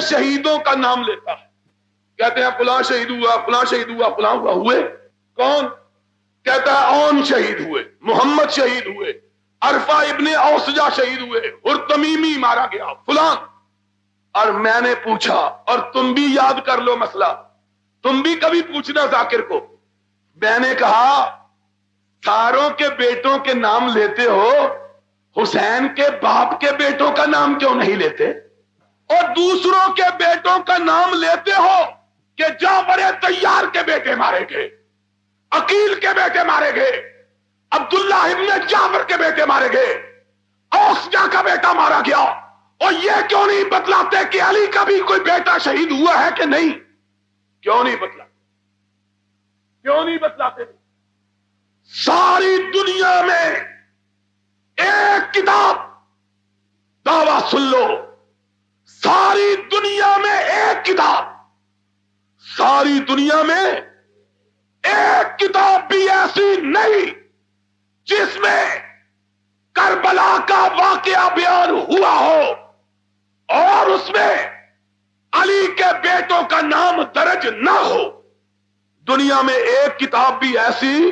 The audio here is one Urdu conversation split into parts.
سے شہیدوں کا نام لیتا ہے. کہتے ہیں فلاں شہید ہوا، فلاں شہید ہوا، فلاں ہوا. ہوئے کون؟ کہتا ہے اون شہید ہوئے، محمد شہید ہوئے، عرفہ ابن اوسجہ شہید ہوئے، ہرتمیمی مارا گیا، فلاں. اور میں نے پوچھا، اور تم بھی یاد کر لو مسئلہ، تم بھی کبھی پوچھنا ذاکر کو. میں نے کہا ساروں کے بیٹوں کے نام لیتے ہو، حسین کے باپ کے بیٹوں کا نام کیوں نہیں لیتے؟ اور دوسروں کے بیٹوں کا نام لیتے ہو کہ جعفر طیار کے بیٹے مارے گئے، عقیل کے بیٹے مارے گئے، عبداللہ ابن جعفر کے بیٹے مارے گئے، اوسجہ کا بیٹا مارا گیا. اور یہ کیوں نہیں بتلاتے کہ علی کا بھی کوئی بیٹا شہید ہوا ہے کہ نہیں؟ کیوں نہیں بتلاتے؟ کیوں نہیں بتلاتے؟ ساری دنیا میں ایک کتاب، دعویٰ سن لو، ساری دنیا میں ایک کتاب، ساری دنیا میں ایک کتاب بھی ایسی نہیں جس میں کربلا کا واقعہ بیان ہوا ہو اور اس میں علی کے بیٹوں کا نام درج نہ ہو. دنیا میں ایک کتاب بھی ایسی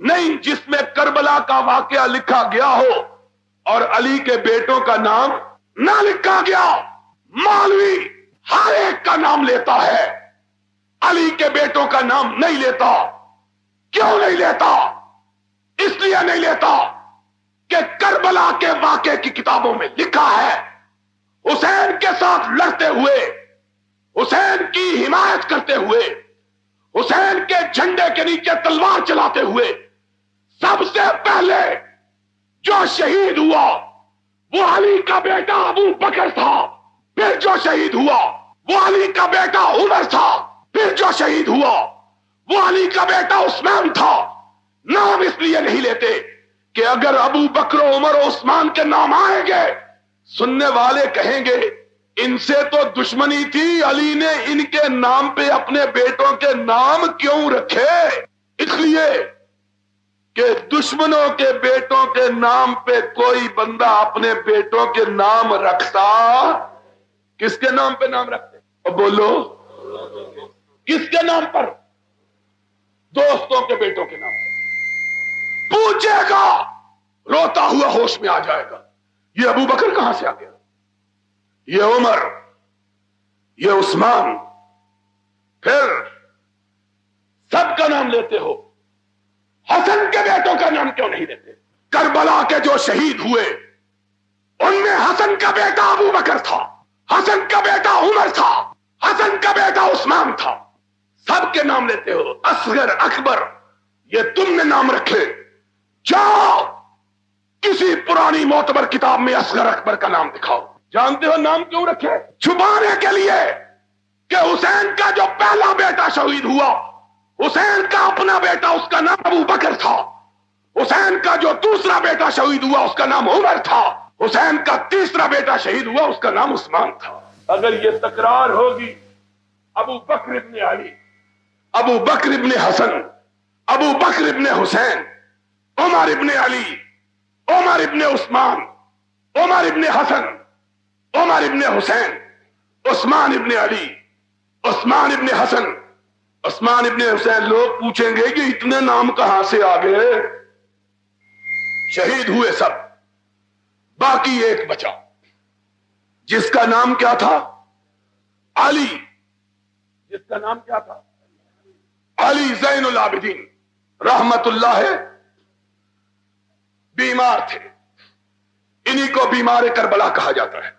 نہیں جس میں کربلا کا واقعہ لکھا گیا ہو اور علی کے بیٹوں کا نام نہ لکھا گیا. مولوی ہر ایک کا نام لیتا ہے، علی کے بیٹوں کا نام نہیں لیتا. کیوں نہیں لیتا؟ اس لیے نہیں لیتا کہ کربلا کے واقعے کی کتابوں میں لکھا ہے حسین کے ساتھ لڑتے ہوئے، حسین کی حمایت کرتے ہوئے، حسین کے جھنڈے کے نیچے تلوار چلاتے ہوئے سب سے پہلے جو شہید ہوا وہ علی کا بیٹا ابو بکر تھا. پھر جو شہید ہوا وہ علی کا بیٹا عمر تھا. پھر جو شہید ہوا وہ علی کا بیٹا عثمان تھا. نام اس لیے نہیں لیتے کہ اگر ابو بکر و عمر و عثمان کے نام آئیں گے سننے والے کہیں گے ان سے تو دشمنی تھی، علی نے ان کے نام پہ اپنے بیٹوں کے نام کیوں رکھے؟ اس لیے کہ دشمنوں کے بیٹوں کے نام پہ کوئی بندہ اپنے بیٹوں کے نام رکھتا، کس کے نام پہ نام رکھتے؟ اب بولو کس کے نام پر؟ دوستوں کے بیٹوں کے نام پر. پوچھے گا، روتا ہوا ہوش میں آ جائے گا یہ ابو بکر کہاں سے آ گیا، یہ عمر، یہ عثمان. پھر سب کا نام لیتے ہو، حسن کے بیٹوں کا نام کیوں نہیں لیتے؟ کربلا کے جو شہید ہوئے ان میں حسن کا بیٹا ابو بکر تھا، حسن کا بیٹا عمر تھا، حسن کا بیٹا عثمان تھا. سب کے نام لیتے ہو. اصغر، اکبر، یہ تم نے نام رکھے. جاؤ کسی پرانی معتبر کتاب میں اصغر اکبر کا نام دکھاؤ. جانتے ہو نام کیوں رکھے؟ چھپانے کے لیے کہ حسین کا جو پہلا بیٹا شہید ہوا، حسین کا اپنا بیٹا اس کا نام ابو بکر تھا، حسین کا جو دوسرا بیٹا شہید ہوا اس کا نام عمر تھا، حسین کا تیسرا بیٹا شہید ہوا اس کا نام عثمان تھا. اگر یہ تکرار ہوگی ابو بکر ابن علی، ابو بکر ابن حسن، ابو بکر ابن حسین، عمر ابن علی، عمر ابن عثمان، عمر ابن حسن، عمر ابن حسین، عثمان ابن علی، عثمان ابن حسن، عثمان ابن حسین. لوگ پوچھیں گے کہ اتنے نام کہاں سے آ گئے؟ شہید ہوئے سب، باقی ایک بچا جس کا نام کیا تھا؟ علی. جس کا نام کیا تھا؟ علی زین العابدین رحمت اللہ. بیمار تھے، انہی کو بیمار کربلا کہا جاتا ہے.